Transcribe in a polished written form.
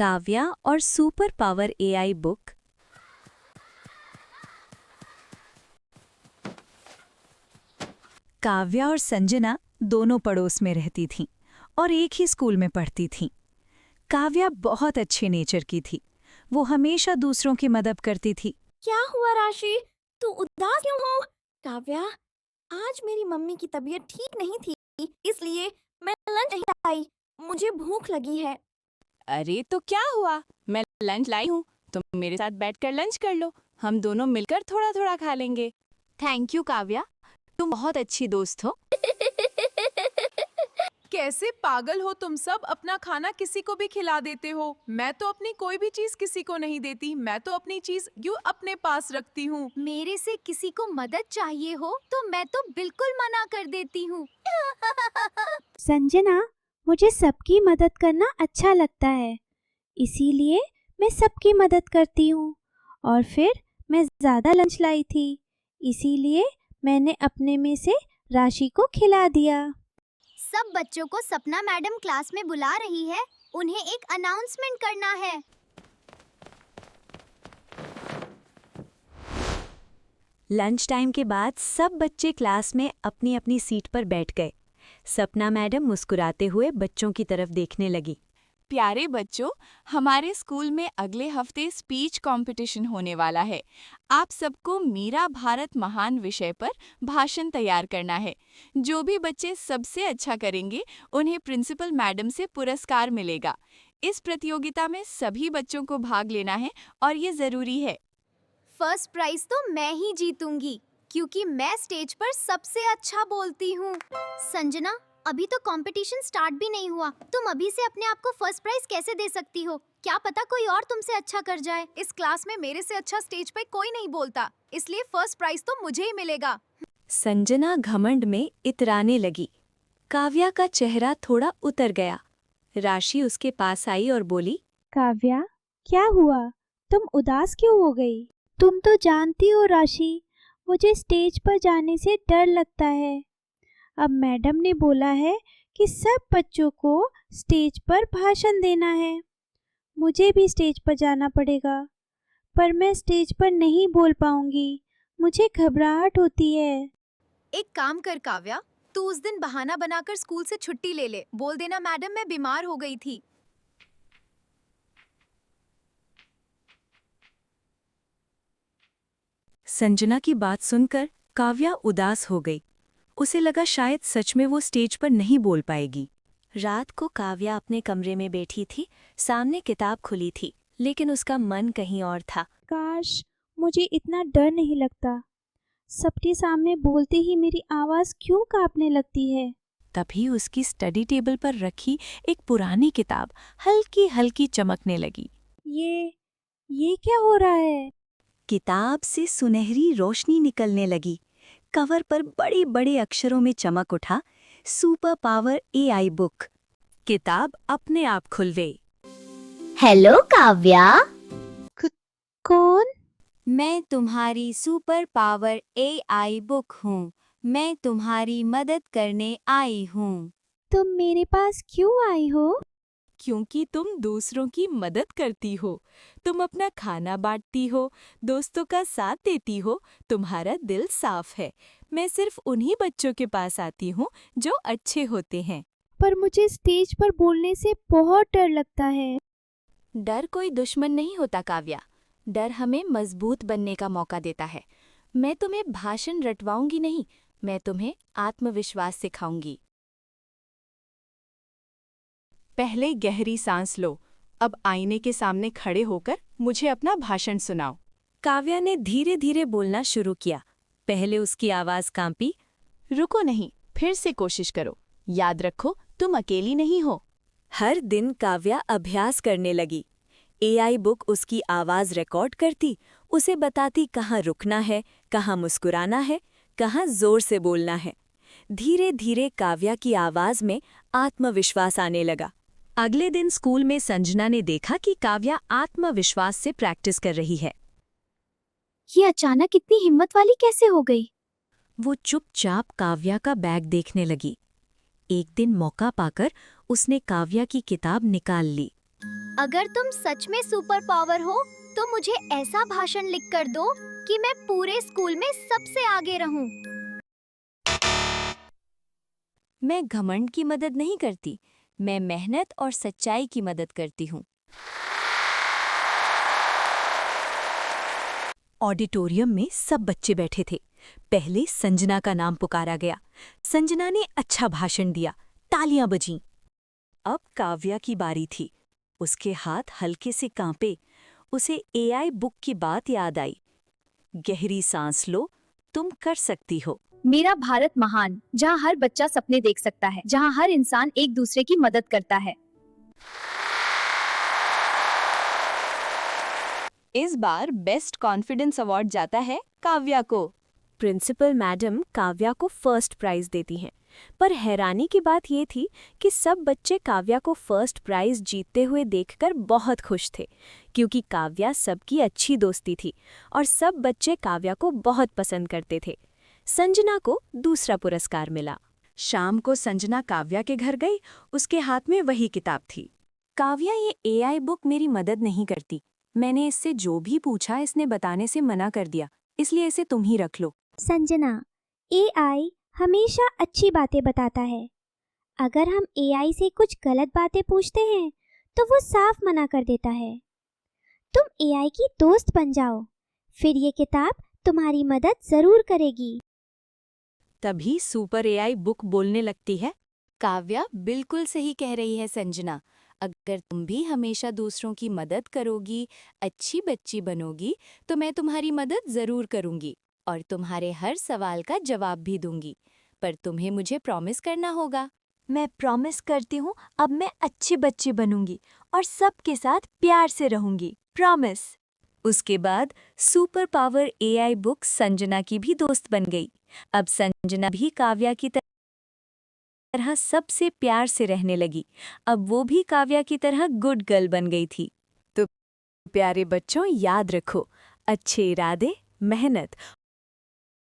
काव्या और super power AI book. Kavya और संजना दोनों पड़ोस में रहती थीं और एक ही स्कूल में पढ़ती थीं। काव्या बहुत अच्छे नेचर की थी। वो हमेशा दूसरों की मदद करती थी। क्या हुआ राशि? तू उदास क्यों हो? काव्या, आज मेरी मम्मी की तबीयत ठीक नहीं थी, इसलिए मैं लंच नहीं लाई। मुझे भूख लगी है। अरे तो क्या हुआ, मैं लंच लाई हूँ, तुम मेरे साथ बैठकर लंच कर लो। हम दोनों मिलकर थोड़ा थोड़ा खा लेंगे। थैंक यू काव्या, तुम बहुत अच्छी दोस्त हो। कैसे पागल हो तुम सब, अपना खाना किसी को भी खिला देते हो। मैं तो अपनी कोई भी चीज किसी को नहीं देती, मैं तो अपनी चीज यूं अपने पास रखती हूँ। मेरे से किसी को मदद चाहिए हो तो मैं तो बिल्कुल मना कर देती हूँ। संजना, मुझे सबकी मदद करना अच्छा लगता है, इसीलिए मैं सबकी मदद करती हूँ। और फिर मैं ज़्यादा लंच लाई थी, इसीलिए मैंने अपने में से राशि को खिला दिया। सब बच्चों को सपना मैडम क्लास में बुला रही है, उन्हें एक अनाउंसमेंट करना है। लंच टाइम के बाद सब बच्चे क्लास में अपनी अपनी सीट पर बैठ गए। सपना मैडम मुस्कुराते हुए बच्चों की तरफ देखने लगी। प्यारे बच्चों, हमारे स्कूल में अगले हफ्ते स्पीच कंपटीशन होने वाला है। आप सबको मेरा भारत महान विषय पर भाषण तैयार करना है। जो भी बच्चे सबसे अच्छा करेंगे, उन्हें प्रिंसिपल मैडम से पुरस्कार मिलेगा। इस प्रतियोगिता में सभी बच्चों को भाग लेना है और ये ज़रूरी है। फर्स्ट प्राइज तो मैं ही जीतूंगी, क्योंकि मैं स्टेज पर सबसे अच्छा बोलती हूँ। संजना, अभी तो कंपटीशन स्टार्ट भी नहीं हुआ, तुम अभी से अपने आप को फर्स्ट प्राइज कैसे दे सकती हो? क्या पता कोई और तुमसे अच्छा कर जाए। इस क्लास में मेरे से अच्छा स्टेज पे कोई नहीं बोलता, इसलिए फर्स्ट प्राइज तो मुझे ही मिलेगा। संजना घमंड में इतराने लगी। काव्या का चेहरा थोड़ा उतर गया। राशि उसके पास आई और बोली, काव्या, क्या हुआ? तुम उदास क्यों हो गई? तुम तो जानती हो राशि, मुझे स्टेज पर जाने से डर लगता है। अब मैडम ने बोला है कि सब बच्चों को स्टेज पर भाषण देना है। मुझे भी स्टेज पर जाना पड़ेगा, पर मैं स्टेज पर नहीं बोल पाऊंगी। मुझे घबराहट होती है। एक काम कर काव्या, तू उस दिन बहाना बनाकर स्कूल से छुट्टी ले ले। बोल देना मैडम मैं बीमार हो गई थी। संजना की बात सुनकर काव्या उदास हो गई। उसे लगा शायद सच में वो स्टेज पर नहीं बोल पाएगी। रात को काव्या अपने कमरे में बैठी थी। सामने किताब खुली थी, लेकिन उसका मन कहीं और था। काश मुझे इतना डर नहीं लगता। सबके सामने बोलते ही मेरी आवाज़ क्यों कांपने लगती है? तभी उसकी स्टडी टेबल पर रखी एक पुरानी किताब हल्की हल्की चमकने लगी। ये क्या हो रहा है? किताब से सुनहरी रोशनी निकलने लगी। कवर पर बड़े बड़े अक्षरों में चमक उठा, सुपर पावर एआई बुक। किताब अपने आप खुल गई। हेलो काव्या। कौन? मैं तुम्हारी सुपर पावर एआई बुक हूँ। मैं तुम्हारी मदद करने आई हूँ। तुम मेरे पास क्यों आई हो? क्योंकि तुम दूसरों की मदद करती हो, तुम अपना खाना बांटती हो, दोस्तों का साथ देती हो, तुम्हारा दिल साफ है। मैं सिर्फ उन्हीं बच्चों के पास आती हूँ जो अच्छे होते हैं। पर मुझे स्टेज पर बोलने से बहुत डर लगता है। डर कोई दुश्मन नहीं होता काव्या, डर हमें मजबूत बनने का मौका देता है। मैं तुम्हें भाषण रटवाऊंगी नहीं, मैं तुम्हें आत्मविश्वास सिखाऊंगी। पहले गहरी सांस लो। अब आईने के सामने खड़े होकर मुझे अपना भाषण सुनाओ। काव्या ने धीरे धीरे बोलना शुरू किया। पहले उसकी आवाज कांपी। रुको नहीं, फिर से कोशिश करो। याद रखो, तुम अकेली नहीं हो। हर दिन काव्या अभ्यास करने लगी। एआई बुक उसकी आवाज रिकॉर्ड करती, उसे बताती कहाँ रुकना है, कहाँ मुस्कुराना है, कहाँ जोर से बोलना है। धीरे धीरे काव्या की आवाज में आत्मविश्वास आने लगा। अगले दिन स्कूल में संजना ने देखा कि काव्या आत्मविश्वास से प्रैक्टिस कर रही है। ये अचानक इतनी हिम्मत वाली कैसे हो गई? वो चुपचाप काव्या का बैग देखने लगी। एक दिन मौका पाकर उसने काव्या की किताब निकाल ली। अगर तुम सच में सुपर पावर हो तो मुझे ऐसा भाषण लिख कर दो कि मैं पूरे स्कूल में सबसे आगे रहूं। मैं घमंड की मदद नहीं करती, मैं मेहनत और सच्चाई की मदद करती हूँ। ऑडिटोरियम में सब बच्चे बैठे थे। पहले संजना का नाम पुकारा गया। संजना ने अच्छा भाषण दिया, तालियां बजीं। अब काव्या की बारी थी। उसके हाथ हल्के से कांपे। उसे एआई बुक की बात याद आई। गहरी सांस लो, तुम कर सकती हो। मेरा भारत महान, जहाँ हर बच्चा सपने देख सकता है, जहाँ हर इंसान एक दूसरे की मदद करता है। इस बार बेस्ट कॉन्फिडेंस अवार्ड जाता है काव्या को। प्रिंसिपल मैडम काव्या को फर्स्ट प्राइज देती हैं, पर हैरानी की बात ये थी कि सब बच्चे काव्या को फर्स्ट प्राइज जीतते हुए देखकर बहुत खुश थे, क्योंकि काव्या सबकी अच्छी दोस्ती थी और सब बच्चे काव्या को बहुत पसंद करते थे। संजना को दूसरा पुरस्कार मिला। शाम को संजना काव्या के घर गई। उसके हाथ में वही किताब थी। काव्या, ये एआई बुक मेरी मदद नहीं करती। मैंने इससे जो भी पूछा इसने बताने से मना कर दिया, इसलिए इसे तुम ही रख लो। संजना, एआई हमेशा अच्छी बातें बताता है। अगर हम एआई से कुछ गलत बातें पूछते हैं तो वो साफ मना कर देता है। तुम एआई की दोस्त बन जाओ, फिर ये किताब तुम्हारी मदद जरूर करेगी। तभी सुपर एआई बुक बोलने लगती है। काव्या बिल्कुल सही कह रही है संजना। अगर तुम भी हमेशा दूसरों की मदद करोगी, अच्छी बच्ची बनोगी, तो मैं तुम्हारी मदद जरूर करूंगी और तुम्हारे हर सवाल का जवाब भी दूंगी। पर तुम्हें मुझे प्रॉमिस करना होगा। मैं प्रॉमिस करती हूँ, अब मैं अच्छी बच्ची बनूंगी और सबके साथ प्यार से रहूंगी। प्रॉमिस। उसके बाद super power AI book Sanjana की भी दोस्त बन गई। अब संजना भी काव्या की तरह सबसे प्यार से रहने लगी। अब वो भी काव्या की तरह गुड गर्ल बन गई थी। तो प्यारे बच्चों, याद रखो, अच्छे इरादे, मेहनत